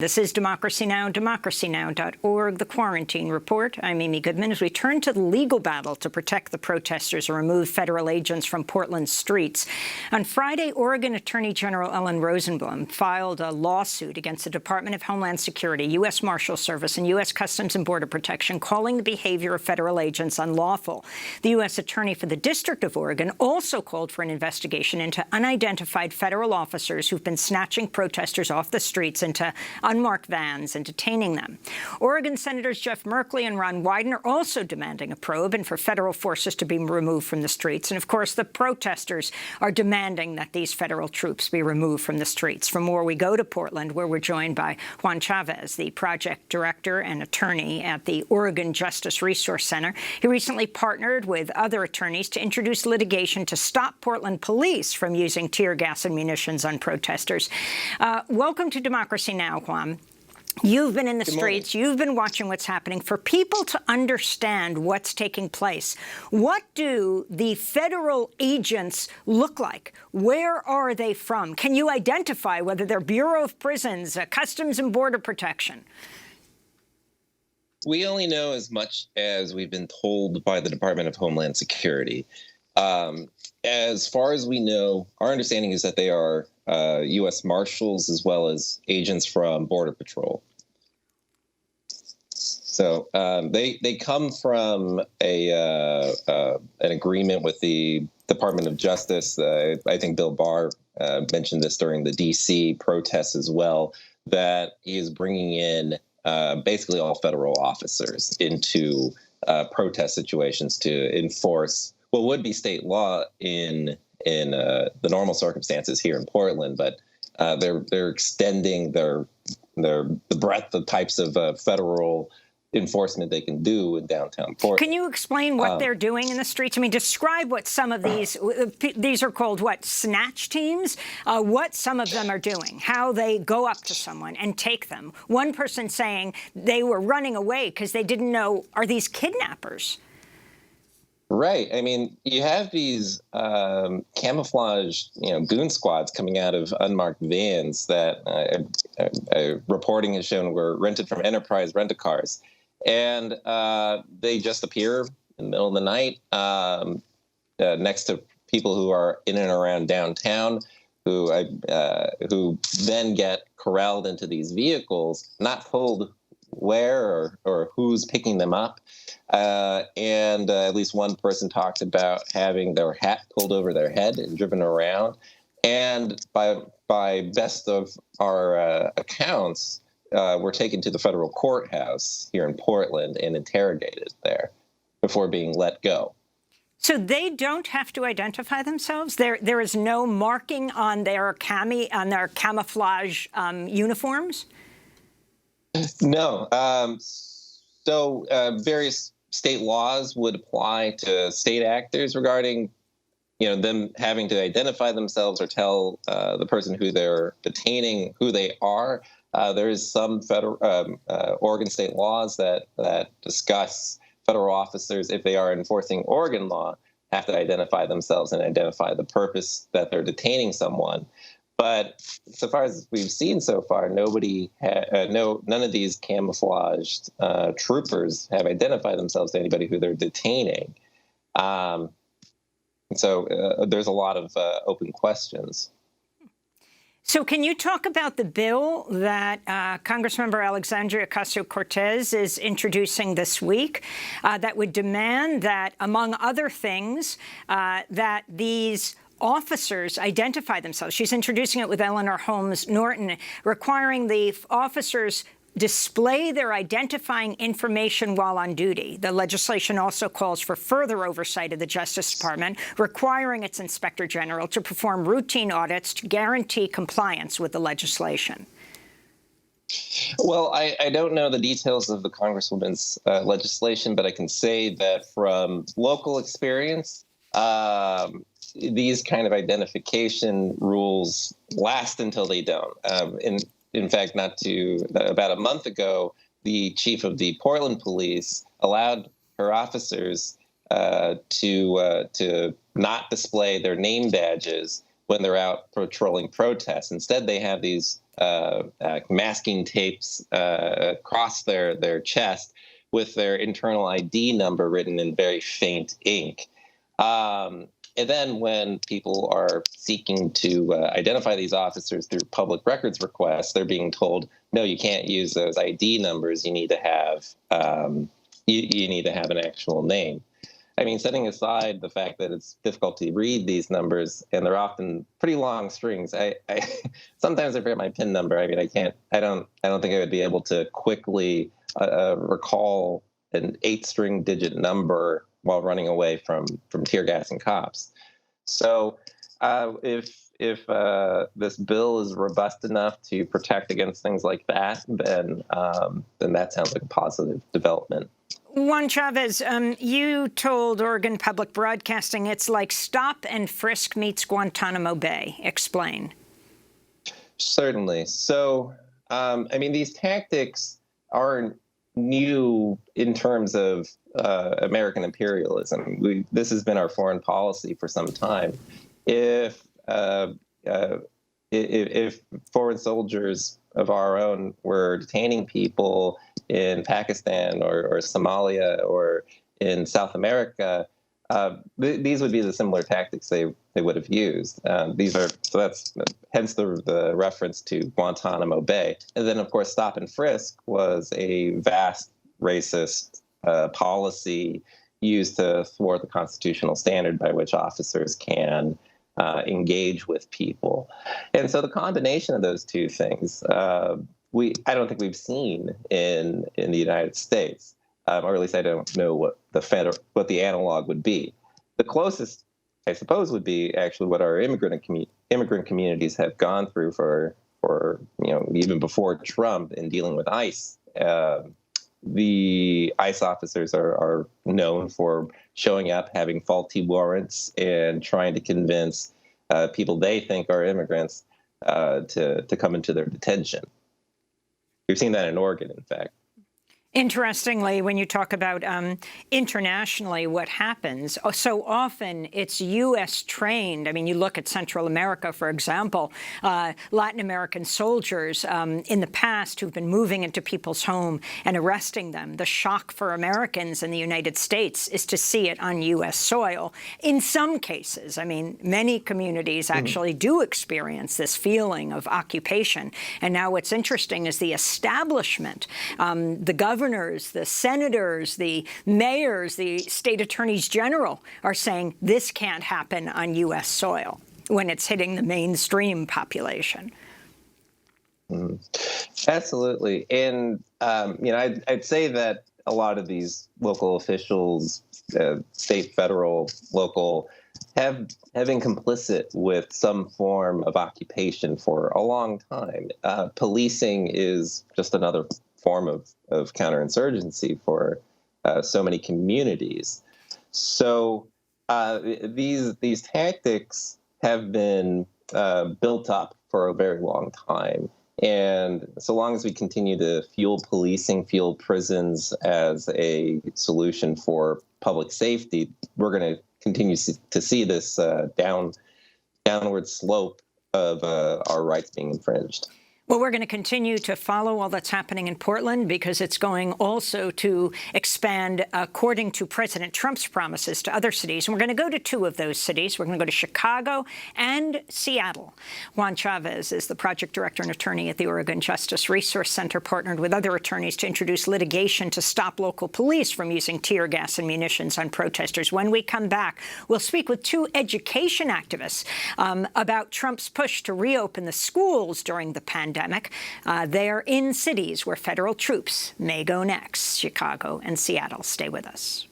This is Democracy Now!, democracynow.org, The Quarantine Report. I'm Amy Goodman. As we turn to the legal battle to protect the protesters and remove federal agents from Portland's streets, on Friday, Oregon Attorney General Ellen Rosenblum filed a lawsuit against the Department of Homeland Security, U.S. Marshal Service, and U.S. Customs and Border Protection, calling the behavior of federal agents unlawful. The U.S. Attorney for the District of Oregon also called for an investigation into unidentified federal officers who've been snatching protesters off the streets into unmarked vans and detaining them. Oregon Senators Jeff Merkley and Ron Wyden are also demanding a probe and for federal forces to be removed from the streets. And, of course, the protesters are demanding that these federal troops be removed from the streets. For more, we go to Portland, where we're joined by Juan Chavez, the project director and attorney at the Oregon Justice Resource Center. He recently partnered with other attorneys to introduce litigation to stop Portland police from using tear gas and munitions on protesters. Welcome to Democracy Now!, Juan. You've been in the streets. You've been watching what's happening. For people to understand what's taking place, what do the federal agents look like? Where are they from? Can you identify whether they're Bureau of Prisons, Customs and Border Protection? We only know as much as we've been told by the Department of Homeland Security. As far as we know, our understanding is that they are U.S. Marshals as well as agents from Border Patrol. So they come from an agreement with the Department of Justice. I think Bill Barr mentioned this during the D.C. protests as well, that he is bringing in basically all federal officers into protest situations to enforce what would be state law in the normal circumstances here in Portland, but they're extending the breadth of types of federal enforcement they can do in downtown Portland. Can you explain what they're doing in the streets? I mean, describe what some of these are called, what, snatch teams? What some of them are doing, how they go up to someone and take them. One person saying they were running away because they didn't know, are these kidnappers? Right. I mean, you have these camouflaged, goon squads coming out of unmarked vans that reporting has shown were rented from Enterprise rent-a-cars. And they just appear in the middle of the night next to people who are in and around downtown, who then get corralled into these vehicles, not told where or who's picking them up. And at least one person talked about having their hat pulled over their head and driven around. And by best of our accounts, were taken to the federal courthouse here in Portland and interrogated there before being let go. So they don't have to identify themselves? There is no marking on their camouflage uniforms? No. So various state laws would apply to state actors regarding, them having to identify themselves or tell the person who they're detaining who they are. There is some federal Oregon state laws that discuss federal officers, if they are enforcing Oregon law, have to identify themselves and identify the purpose that they're detaining someone. But so far as we've seen so far, none of these camouflaged troopers have identified themselves to anybody who they're detaining. So there's a lot of open questions. So can you talk about the bill that Congressmember Alexandria Ocasio-Cortez is introducing this week that would demand that, among other things, that these officers identify themselves? She's introducing it with Eleanor Holmes Norton, requiring the officers display their identifying information while on duty. The legislation also calls for further oversight of the Justice Department, requiring its Inspector General to perform routine audits to guarantee compliance with the legislation. Well, I don't know the details of the Congresswoman's legislation, but I can say that from local experience, these kind of identification rules last until they don't. In fact, about a month ago, the chief of the Portland police allowed her officers to not display their name badges when they're out patrolling protests. Instead, they have these masking tapes across their chest with their internal ID number written in very faint ink. And then when people are seeking to identify these officers through public records requests, they're being told, no, you can't use those ID numbers. You need to have you need to have an actual name. I mean, setting aside the fact that it's difficult to read these numbers, and they're often pretty long strings. I sometimes I forget my PIN number. I mean, I don't think I would be able to quickly recall an 8-string digit number while running away from tear gas and cops. So if this bill is robust enough to protect against things like that, then that sounds like a positive development. Juan Chavez, you told Oregon Public Broadcasting it's like stop and frisk meets Guantanamo Bay. Explain. Certainly. So, I mean, these tactics aren't new in terms of American imperialism. This has been our foreign policy for some time. If foreign soldiers of our own were detaining people in Pakistan or Somalia or in South America, these would be the similar tactics they would have used. So that's hence the reference to Guantanamo Bay. And then, of course, stop and frisk was a vast racist policy used to thwart the constitutional standard by which officers can engage with people. And so the combination of those two things, I don't think we've seen in the United States, or at least I don't know what the analog would be. The closest, I suppose, would be actually what our immigrant communities have gone through for even before Trump in dealing with ICE. The ICE officers are known for showing up, having faulty warrants, and trying to convince people they think are immigrants to come into their detention. We've seen that in Oregon, in fact. Interestingly, when you talk about internationally what happens, so often it's U.S. trained. I mean, you look at Central America, for example, Latin American soldiers in the past who've been moving into people's home and arresting them. The shock for Americans in the United States is to see it on U.S. soil. In some cases, I mean, many communities actually do experience this feeling of occupation. And now what's interesting is the establishment, the governors, the senators, the mayors, the state attorneys general are saying this can't happen on U.S. soil when it's hitting the mainstream population. Absolutely. And, I'd say that a lot of these local officials, state, federal, local, have been complicit with some form of occupation for a long time. Policing is just another form of counterinsurgency for so many communities. So these tactics have been built up for a very long time. And so long as we continue to fuel policing, fuel prisons as a solution for public safety, we're going to continue to see this downward slope of our rights being infringed. Well, we're going to continue to follow all that's happening in Portland because it's going also to expand according to President Trump's promises to other cities. And we're going to go to 2 of those cities. We're going to go to Chicago and Seattle. Juan Chavez is the project director and attorney at the Oregon Justice Resource Center, partnered with other attorneys to introduce litigation to stop local police from using tear gas and munitions on protesters. When we come back, we'll speak with 2 education activists about Trump's push to reopen the schools during the pandemic. They're in cities where federal troops may go next, Chicago and Seattle. Stay with us.